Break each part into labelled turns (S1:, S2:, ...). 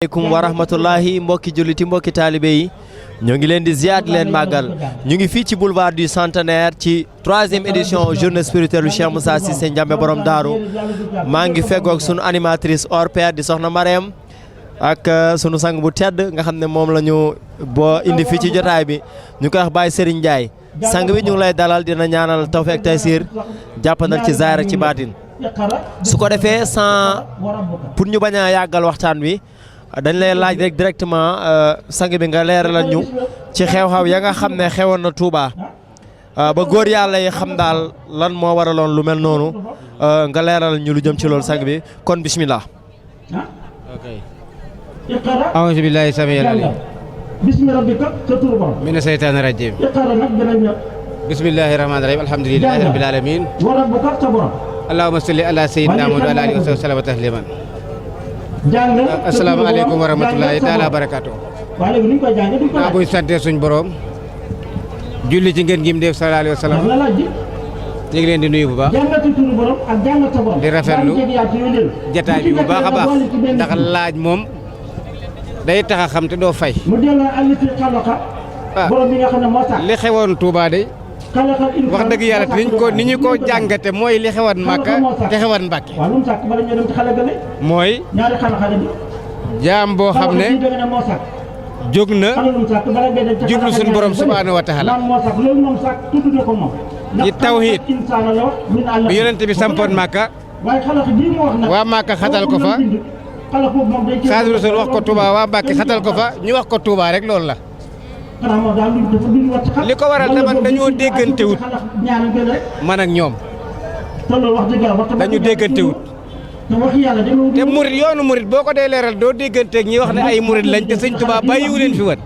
S1: Assalamualaikum warahmatullahi mbokki juliti mbokki talibé yi ñoo ngi leen di ziar leen magal ñu ngi fi ci boulevard du centenaire ci 3e édition journée spirituelle du Cheikh Moussa Cissé Ndiamé borom daaru maa ngi feggoog sunu animatrice hors pair di soxna Mariam ak sunu sang bu tedd nga xam ne moom la ñu boo indi fii ci jotaay bi ñu koy wax Baye Serigne Ndiaye sang bi ñu ngi lay dalal dina ñaanal tawfeek taysir jàppandal ci zaahir ci baatin su ko defee sans pour ñu bañ a yàggal waxtaan wi dañ lay laaj rek directement sang bi nga leeralal ñu ci xew-xew ya nga xam ne xewoon na Touba ba góor yàlla yi xam daal lan moo waraloon lu mel noonu nga leeralal ñu lu jëm ci loolu sang bi kon bismillah.
S2: ok a'uuzu billaahi samiil aliim mina seytaani rajiim bismillaahi rahmaani rahiim alhamdulillaahi rabbil aalamiin allahumma salli ala sayyidina Muhammad wa ala aalihi wa sallam tasliiman. asalaamaaleykum wa rahmatulahi taala barakaatu. naa buy sante suñ borom julli ci ngeen gim def sallallahu alayhi wa sallam ñu ngi leen di nuyu bu baax di rafetlu jataay bi bu baax a baax ndax laaj moom day tax a xam te doo fay li xewoon Touba de wax dëgg yàlla ni ñu ko jàngate mooy li xewoon Makka te xewoon Mbàkke mooy jaam boo xam ne jóg na jublu suñu borom subhaanahu wa taala ci tawhiid bi yonent bi sampoon Makka waa Makka xatal ko fa Xaadimu Rasuul wax ko Touba waa Mbàkke xatal ko fa ñu wax ko Touba rek loolu la li ko waral tamit dañoo déggantewut man ak ñoom dañu déggantewut te murit yoonu murit boo ko dee leeral doo dégganteeg ñi wax ne ay murit lañ te sëñ Tuubaa bàyyiwu leen fi woon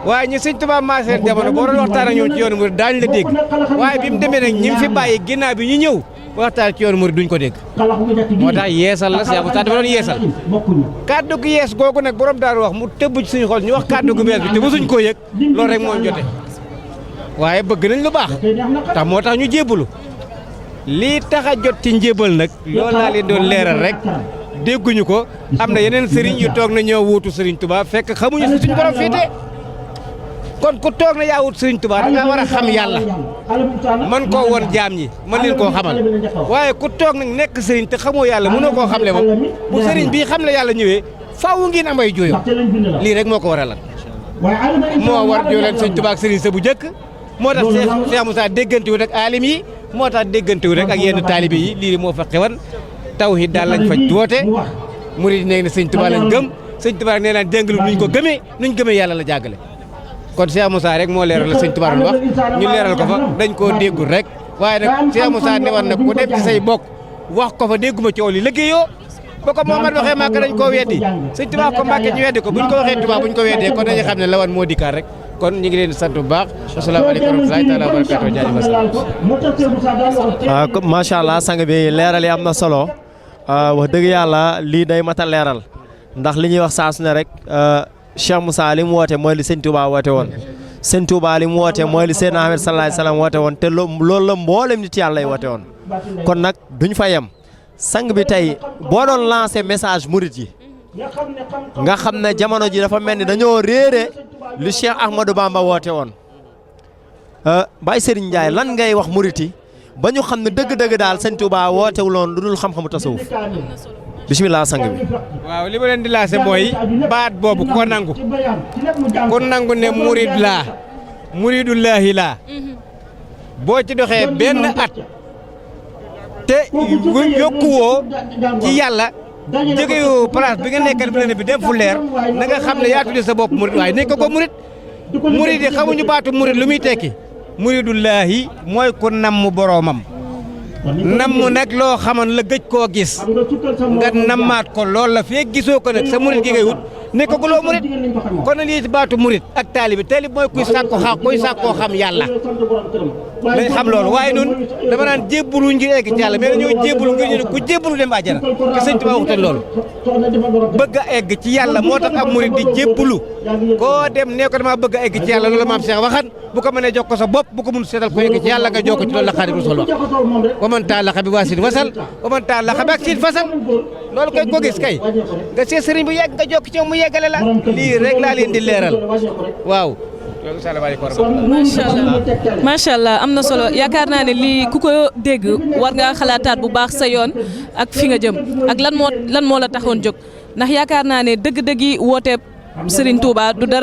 S2: waaye ñi sëñ Tuubaa maaseel jamono boo doon waxtaan ak ñoom ci yoonu murit daañu la dégg waaye bi mu demee nag ñi fi bàyyi ginnaaw bi ñu ñëw waxtaan ci yoonu murit duñ ko dégg moo tax yeesal la Cheikh Moussa dafa doon yeesal kàddu gu yees googu nag borom daaru wax mu tëbb ci suñu xol ñu wax kàddu gu bees bi te mosuñ koo yëg loolu rek moo jote waaye bëgg nañ lu baax tax moo tax ñu jébbalu lii tax a jot ci njébal nag loolu laa leen doon leeral rek dégguñu ko am na yeneen sëriñ yu toog na ñoo wuutu sëriñ Touba fekk xamuñu si suñu borom féete kon ku toog na yaa wut sëriñ Touba da ngaa war a xam yàlla man koo woon jaam ñi mën leen koo xamal waaye ku toog nag nekk sëriñ te xamoo yàlla mënoo koo xamle moom bu sëriñ bii xam la yàlla ñëwee faaw ngeen am ay jooyo lii rek moo ko war a lan moo war jooleen sëriñ Touba ak sëriñ sa bu njëkk moo tax Cheikh Moussa déggantewut ak aalim yi moo tax déggantewut rek ak yenn taalibe yi lii moo fa xewan tawhid daal lañ fa woote murid nekk ne sëñ Touba lañ gëm sëñ Touba rek nee naan jàngalu nuñ ko gëmee nuñ gëmee yàlla la jàggale kon Cheikh Moussa rek moo leeral la sëñ Touba doon wax ñu leeral ko fa dañ koo déggul rek waaye nag Cheikh Moussa ne woon nag ku dem ci say bokk wax ko fa dégguma coow li liggéeyoo ba ko Muhammad waxee Màkka dañ koo weddi sëñ Touba ko Mbàkke ñu weddi ko buñ ko waxee Touba buñ ko weddee kon dañuy xam ne la woon moo dikkaat rek kon ñu ngi leen di sant bu baax asalaamaaleykum wa rahmatulahi taala wa barakaatu jaajëf
S1: macha allah sang bi leeral yi am na solo wax dëgg yàlla lii day mat a leeral ndax li ñuy wax saa su ne rek Cheikh Moussa li mu woote mooy li sëñ Touba woote woon sëñ Touba li mu woote mooy li Seydina Ahmed sallallahu alayhi wasallam woote woon te loolu la mboolem nit yàlla lay woote woon kon nag duñ fa yem sang bi tey boo doon lancé message murit yi nga xam ne jamono ji dafa mel ni dañoo réere lu Cheikh Ahmadou Bamba woote woon Baye Serigne Ndiaye lan ngay wax murit yi ba ñu xam ne dëgg-dëgg daal sëñ Touba wootewuloon lu dul xam-xamu tasawuf bismillah sang bi.
S2: waaw li ma leen di laase mooy baat boobu ko nangu ne murid laa muridullaahi laa boo ci doxee benn at te yokkuwoo ci yàlla jógewoo place bi nga nekkal bi dem fu leer na nga xam ne yaa tudde sa bopp murid waaye nekk ko murid yi xamuñu baatu murid lu muy tekki muridullaahi mooy ko namm boroomam namm nag loo xaman la gëj koo gis nga nammaat ko loolu la fee gisoo ko nag sa murid gi ngay wut nekkaguloo murit kon lii ci baatu murit ak taalibi mooy kuy sàkkoo xam yàlla dañ xam loolu waaye nun dama naan jébbalu ngir egg ci yàlla mais dañoo jébbalu ngir ñu ku jébbalu dem àjjana te sëñ Tuubaa waxutoon loolu bëgg a egg ci yàlla moo tax ab murit di jébbalu koo dem nee ko dama bëgg a egg ci yàlla loolu maam Cheikh waxan bu ko mënee jox ko sa bopp bu ko mun seetal ko egg ci yàlla nga jox ko ci loolu la Xaadimu Rasuul wax wa man ta'allaqa bi waasin wasal wa man ta'allaqa bi aksin fasal loolu koy ko gis kay nga seet sëriñ bu yegg nga jokk ci mu yeggale la lii rek laa leen di leeral waaw
S3: macha allah am na solo yaakaar naa ne lii ku ko dégg war ngaa xalaataat bu baax sa yoon ak fi nga jëm ak lan moo la taxoon jóg ndax yaakaar naa ne dëgg-dëgg yi woote Serigne Touba du dara